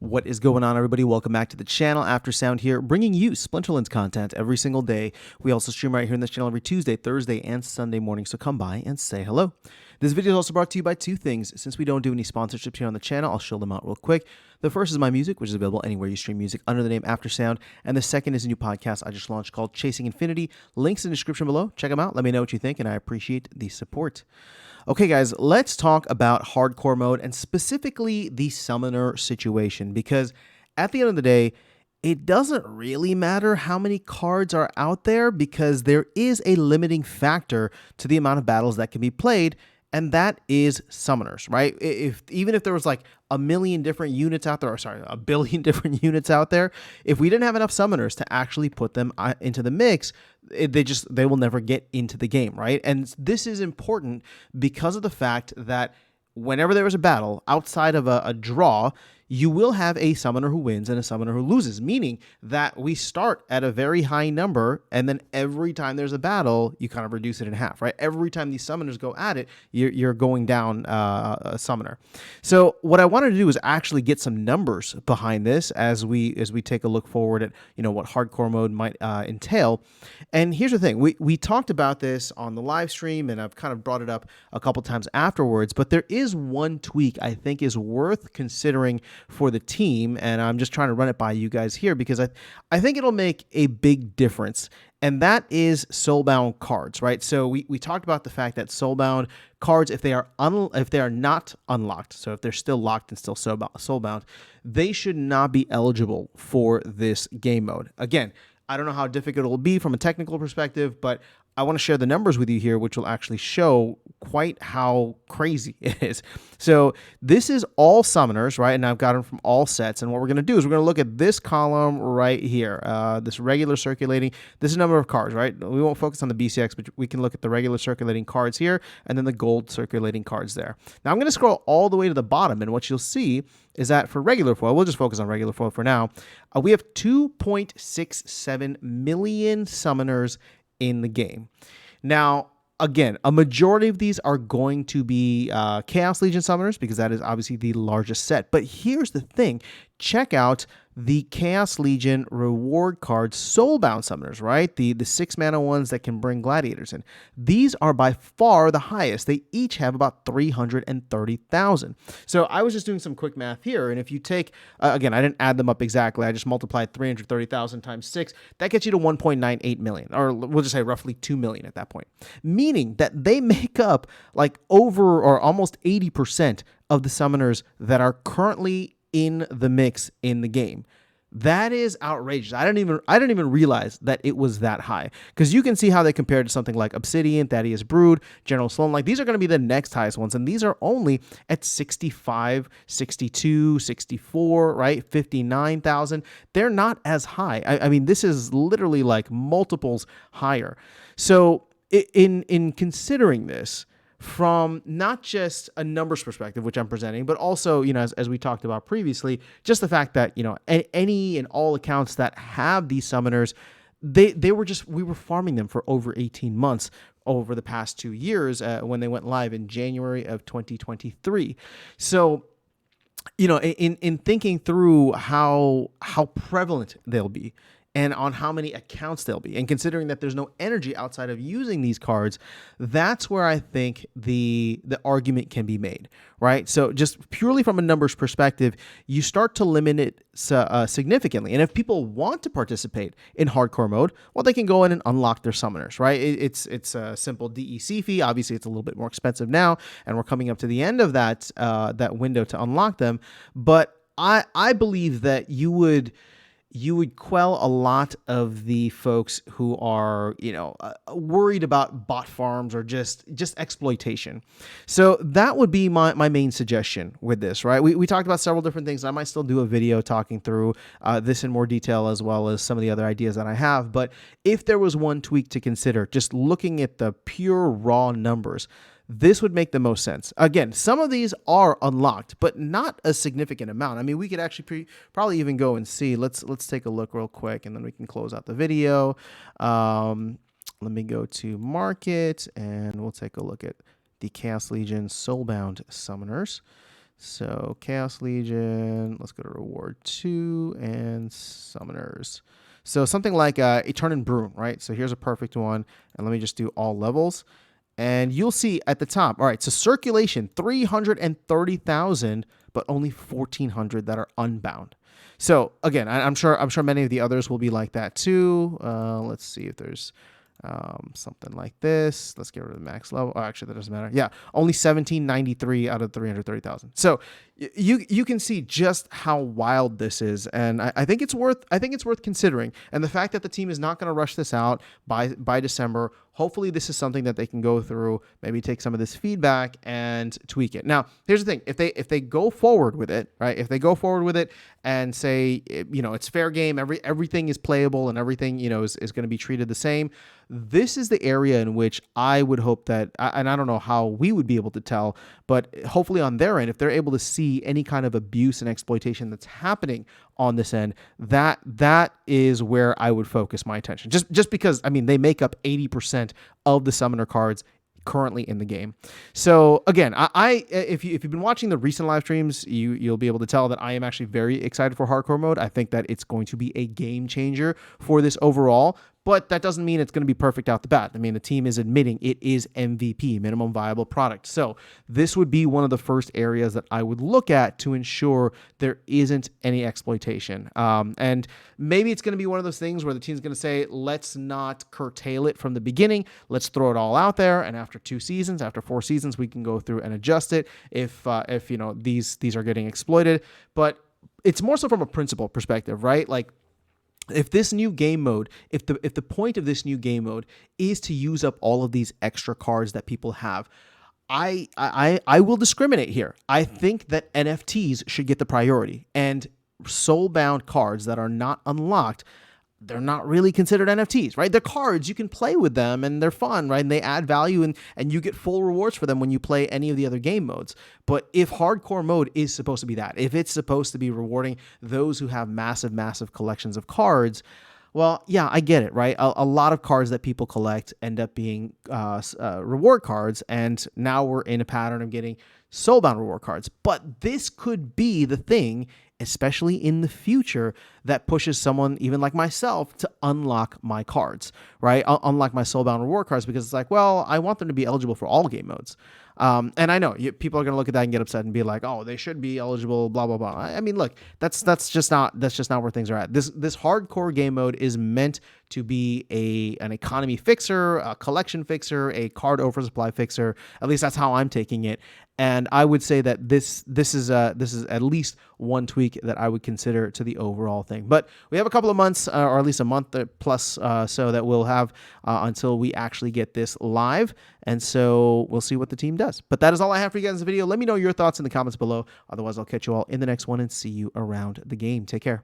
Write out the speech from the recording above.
What is going on, everybody? Welcome back to the channel. Aftersound here, bringing you Splinterlands content every single day. We also stream right here in this channel every Tuesday, Thursday, and Sunday morning, so come by and say hello. This video is also brought to you by two things. Since we don't do any sponsorships here on the channel, I'll show them out real quick. The first is my music, which is available anywhere you stream music under the name Aftersound, and the second is a new podcast I just launched called Chasing Infinity. Links in the description below. Check them out. Let me know what you think, and I appreciate the support. Okay, guys, let's talk about hardcore mode and specifically the summoner situation, because at the end of the day, it doesn't really matter how many cards are out there because there is a limiting factor to the amount of battles that can be played, and that is summoners, right? Even if there was like a million different units out there, or sorry, a billion different units out there, if we didn't have enough summoners to actually put them into the mix, they will never get into the game, right? And this is important because of the fact that whenever there is a battle outside of a draw, you will have a summoner who wins and a summoner who loses, meaning that we start at a very high number, and then every time there's a battle, you kind of reduce it in half, right? Every time these summoners go at it, you're going down a summoner. So what I wanted to do is actually get some numbers behind this as we take a look forward at what hardcore mode might entail. And here's the thing: we talked about this on the live stream, and I've kind of brought it up a couple times afterwards. But there is one tweak I think is worth considering for the team, and I'm just trying to run it by you guys here because I think it'll make a big difference, and that is Soulbound cards, right? So we talked about the fact that Soulbound cards, if they are not unlocked, so if they're still locked and still Soulbound, they should not be eligible for this game mode. Again, I don't know how difficult it will be from a technical perspective, but I want to share the numbers with you here, which will actually show quite how crazy it is. So this is all summoners, right? And I've got them from all sets. And what we're going to do is we're going to look at this column right here, this regular circulating. This is a number of cards, right? We won't focus on the BCX, but we can look at the regular circulating cards here and then the gold circulating cards there. Now I'm going to scroll all the way to the bottom, and what you'll see is that for regular foil, we'll just focus on regular foil for now, we have 2.67 million summoners in the game. Now, again, a majority of these are going to be Chaos Legion summoners because that is obviously the largest set. But here's the thing. Check out the Chaos Legion reward cards, Soulbound summoners, right? The 6-mana ones that can bring gladiators in. These are by far the highest. They each have about 330,000. So I was just doing some quick math here, and if you take, again, I didn't add them up exactly. I just multiplied 330,000 times 6. That gets you to 1.98 million, or we'll just say roughly 2 million at that point. Meaning that they make up like over or almost 80% of the summoners that are currently in the mix in the game. That is outrageous. I didn't even realize that it was that high, because you can see how they compare to something like Obsidian, Thaddeus Brood, General Sloan. Like, these are going to be the next highest ones, and these are only at 65, 62, 64, right? 59,000. They're not as high. I mean, this is literally like multiples higher. So in considering this, from not just a numbers perspective, which I'm presenting, but also, as we talked about previously, just the fact that, any and all accounts that have these summoners, we were farming them for over 18 months over the past 2 years when they went live in January of 2023. So, in thinking through how prevalent they'll be, and on how many accounts they'll be, and considering that there's no energy outside of using these cards, that's where I think the argument can be made, right? So just purely from a numbers perspective, you start to limit it significantly. And if people want to participate in hardcore mode, well, they can go in and unlock their summoners, right? It's a simple DEC fee. Obviously, it's a little bit more expensive now, and we're coming up to the end of that window to unlock them. But I believe that you would quell a lot of the folks who are, worried about bot farms or just exploitation. So that would be my main suggestion with this, right? We talked about several different things. I might still do a video talking through this in more detail, as well as some of the other ideas that I have. But if there was one tweak to consider, just looking at the pure raw numbers, this would make the most sense. Again, some of these are unlocked, but not a significant amount. I mean, we could actually probably even go and see. Let's take a look real quick, and then we can close out the video. Let me go to market, and we'll take a look at the Chaos Legion Soulbound summoners. So Chaos Legion, let's go to reward 2 and summoners. So something like Eternal Broom, right? So here's a perfect one. And let me just do all levels. And you'll see at the top, all right, so circulation, 330,000, but only 1,400 that are unbound. So again, I'm sure many of the others will be like that too. Let's see if there's something like this. Let's get rid of the max level. Oh, actually, that doesn't matter. Yeah, only 1,793 out of 330,000. So you can see just how wild this is, and I think it's worth considering. And the fact that the team is not going to rush this out by December. Hopefully, this is something that they can go through, maybe take some of this feedback and tweak it. Now, here's the thing: if they go forward with it, right? If they go forward with it and say, it's fair game, everything is playable, and everything, is going to be treated the same. This is the area in which I would hope that, and I don't know how we would be able to tell, but hopefully on their end, if they're able to see any kind of abuse and exploitation that's happening on this end, that is where I would focus my attention. Just because, they make up 80% of the summoner cards currently in the game. So again, if you've been watching the recent live streams, you'll be able to tell that I am actually very excited for hardcore mode. I think that it's going to be a game changer for this overall. But that doesn't mean it's going to be perfect out the bat. The team is admitting it is MVP, minimum viable product. So this would be one of the first areas that I would look at to ensure there isn't any exploitation. And maybe it's going to be one of those things where the team's going to say, let's not curtail it from the beginning. Let's throw it all out there. And after 2 seasons, after 4 seasons, we can go through and adjust it if these are getting exploited. But it's more so from a principle perspective, right? Like, if this new game mode, if the point of this new game mode is to use up all of these extra cards that people have, I will discriminate here. I think that NFTs should get the priority, and soulbound cards that are not unlocked, they're not really considered NFTs, right? They're cards. You can play with them and they're fun, right? And they add value and you get full rewards for them when you play any of the other game modes. But if hardcore mode is supposed to be that, if it's supposed to be rewarding those who have massive, massive collections of cards, well, yeah, I get it, right? A lot of cards that people collect end up being reward cards, and now we're in a pattern of getting soulbound reward cards. But this could be the thing, especially in the future, that pushes someone even like myself to unlock my cards, right? I'll unlock my soulbound reward cards because it's like, well, I want them to be eligible for all game modes. And I know people are going to look at that and get upset and be like, oh, they should be eligible, blah, blah, blah. Look, that's just not where things are at. This hardcore game mode is meant to be an economy fixer, a collection fixer, a card oversupply fixer. At least that's how I'm taking it. And I would say that this is at least one tweak that I would consider to the overall thing. But we have a couple of months, or at least a month plus so that we'll have until we actually get this live. And so we'll see what the team does. But that is all I have for you guys in this video. Let me know your thoughts in the comments below. Otherwise, I'll catch you all in the next one and see you around the game. Take care.